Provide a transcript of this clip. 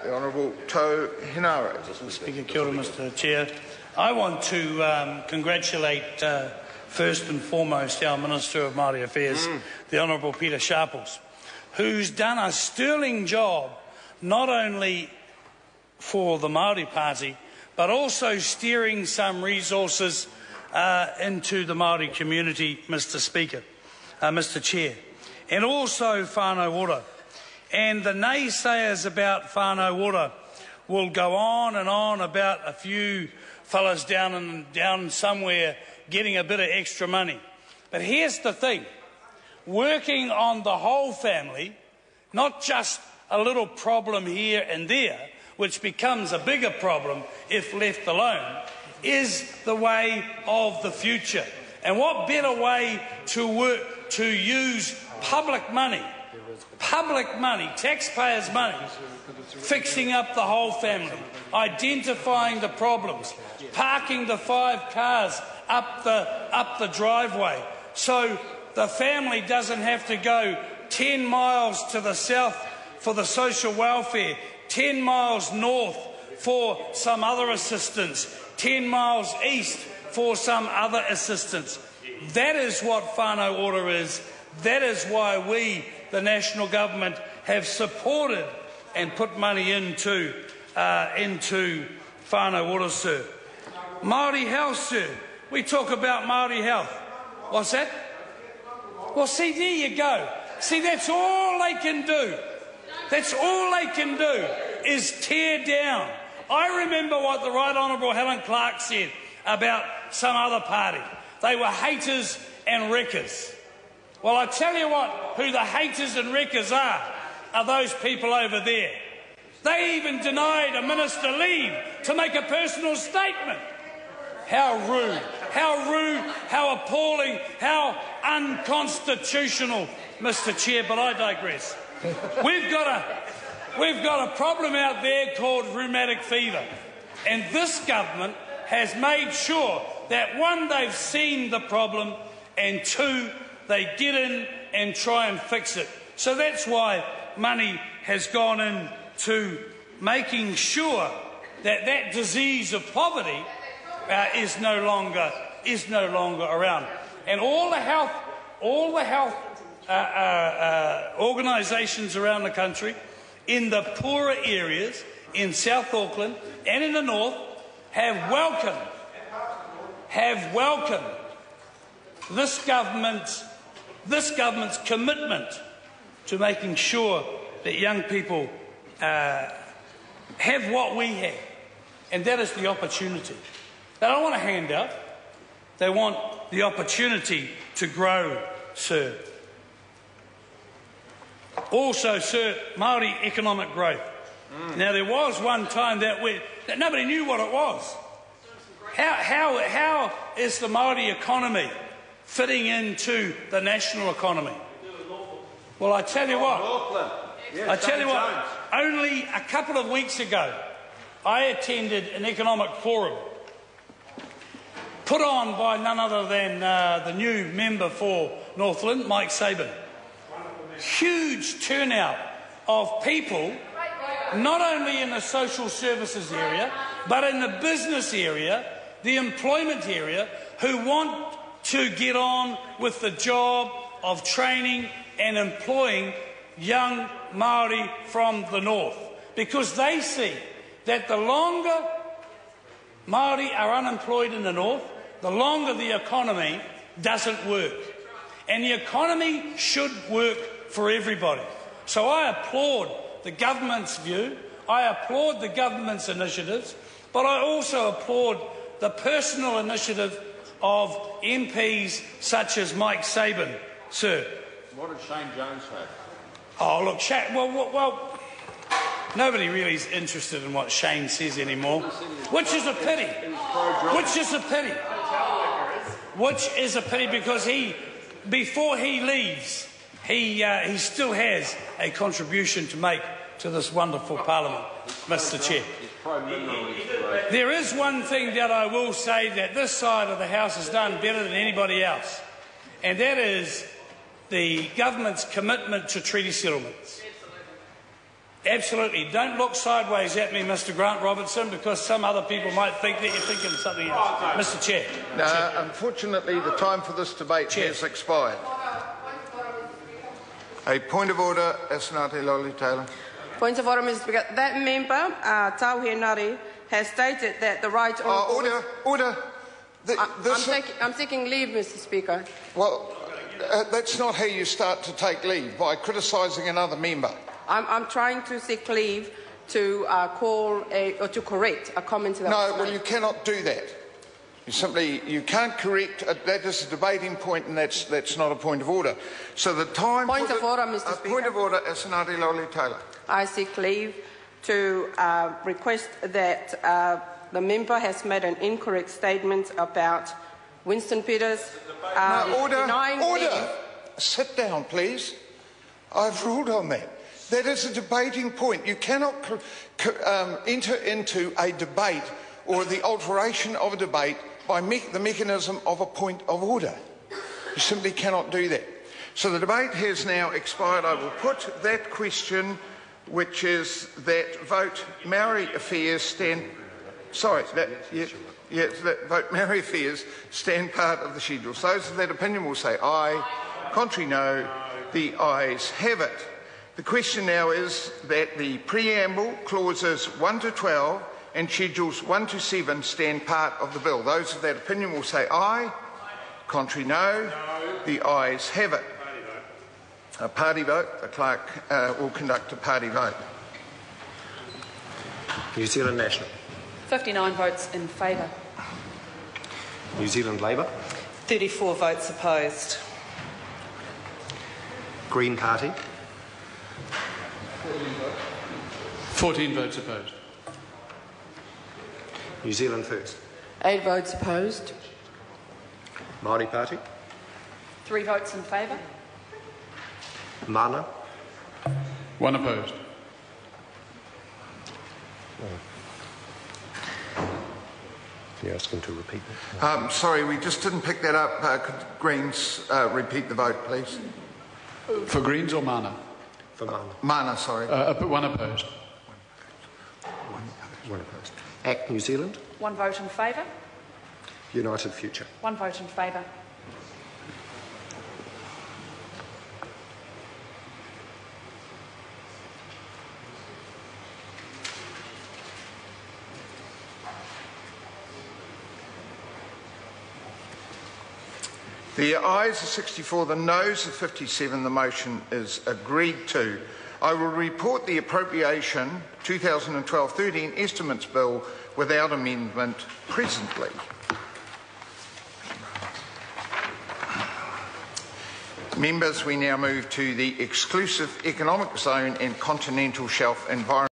The Honourable Tau Hinara. Speaker, kia ora, Mr Chair. I want to congratulate first and foremost our Minister of Māori Affairs, the Honourable Peter Sharples, who's done a sterling job not only for the Māori Party but also steering some resources into the Māori community, Mr Chair, and also whānau ora. And the naysayers about whānau ora will go on and on about a few fellas down somewhere getting a bit of extra money. But here's the thing, working on the whole family, not just a little problem here and there, which becomes a bigger problem if left alone, is the way of the future. And what better way to use public money, taxpayers' money, fixing up the whole family, identifying the problems, parking the 5 cars up the driveway, so the family doesn't have to go 10 miles to the south for the social welfare, 10 miles north for some other assistance, 10 miles east for some other assistance. That is what whānau ora is. That is why we, the national government, have supported and put money into whānau ora, sir. Māori health, sir. We talk about Māori health. What's that? Well, see, there you go. See, that's all they can do. That's all they can do is tear down. I remember what the Right Honourable Helen Clark said about some other party. They were haters and wreckers. Well, I tell you what, who the haters and wreckers are those people over there. They even denied a minister leave to make a personal statement. How rude, how appalling, how unconstitutional, Mr Chair, but I digress. We've got a problem out there called rheumatic fever, and this government has made sure that, one, they've seen the problem, and two, they get in and try and fix it. So that's why money has gone into making sure that that disease of poverty is no longer around. And all the health organisations around the country, in the poorer areas, in South Auckland and in the north, have welcomed this government's commitment to making sure that young people have what we have, and that is the opportunity. They don't want a handout. They want the opportunity to grow, sir. Also, sir, Māori economic growth. Now, there was one time that nobody knew what it was. How is the Māori economy fitting into the national economy? Well, I tell you what, only a couple of weeks ago, I attended an economic forum put on by none other than the new member for Northland, Mike Sabin. Huge turnout of people, not only in the social services area, but in the business area, the employment area, who want to get on with the job of training and employing young Māori from the north, because they see that the longer Māori are unemployed in the north, the longer the economy doesn't work. And the economy should work for everybody. So I applaud the government's view, I applaud the government's initiatives, but I also applaud the personal initiative of MPs such as Mike Sabin, sir. What did Shane Jones say? Oh, look, Shane, well, nobody really is interested in what Shane says anymore, which is a pity. Which is a pity because before he leaves, he still has a contribution to make to this wonderful Parliament, Mr Chair. There is one thing that I will say that this side of the House has done better than anybody else, and that is the government's commitment to treaty settlements. Absolutely. Don't look sideways at me, Mr. Grant Robertson, because some other people might think that you're thinking of something else. Mr. Chair. Unfortunately, the time for this debate has expired. A point of order, Asanate Loli Taylor. Point of order, Mr. Speaker. That member, Tauhi Nari, has stated that the right... Order. I'm taking leave, Mr. Speaker. Well, that's not how you start to take leave, by criticising another member. I'm trying to seek leave to or to correct a comment that was made. You cannot do that. You can't correct. That is a debating point, and that's not a point of order. So the time. Point of order, Mr. Speaker. Point of order, Asanate Loli Taylor. I seek leave to request that the member has made an incorrect statement about Winston Peters. Order. Leave. Sit down, please. I've ruled on that. That is a debating point. You cannot enter into a debate or the alteration of a debate by the mechanism of a point of order. You simply cannot do that. So the debate has now expired. I will put that question, which is that vote Maori affairs stand... Sorry, that vote Maori affairs stand part of the schedule. So those of that opinion will say aye. Contrary, no. The ayes have it. The question now is that the preamble, clauses 1 to 12 and schedules 1 to 7 stand part of the bill. Those of that opinion will say aye. Contrary, no. The ayes have it. A party vote. The clerk will conduct a party vote. New Zealand National. 59 votes in favour. New Zealand Labour. 34 votes opposed. Green Party. 14 votes opposed. New Zealand First. 8 votes opposed. Maori Party. 3 votes in favour. Mana. 1 opposed. Can you ask him to repeat that? Sorry, we just didn't pick that up. Could Greens repeat the vote, please? For Greens or Mana? For Mana. Mana, sorry. 1 opposed. 1 opposed. ACT New Zealand. 1 vote in favour. United Future. 1 vote in favour. The ayes are 64, the noes are 57. The motion is agreed to. I will report the appropriation 2012-13 estimates bill without amendment presently. Members, we now move to the exclusive economic zone and continental shelf environment.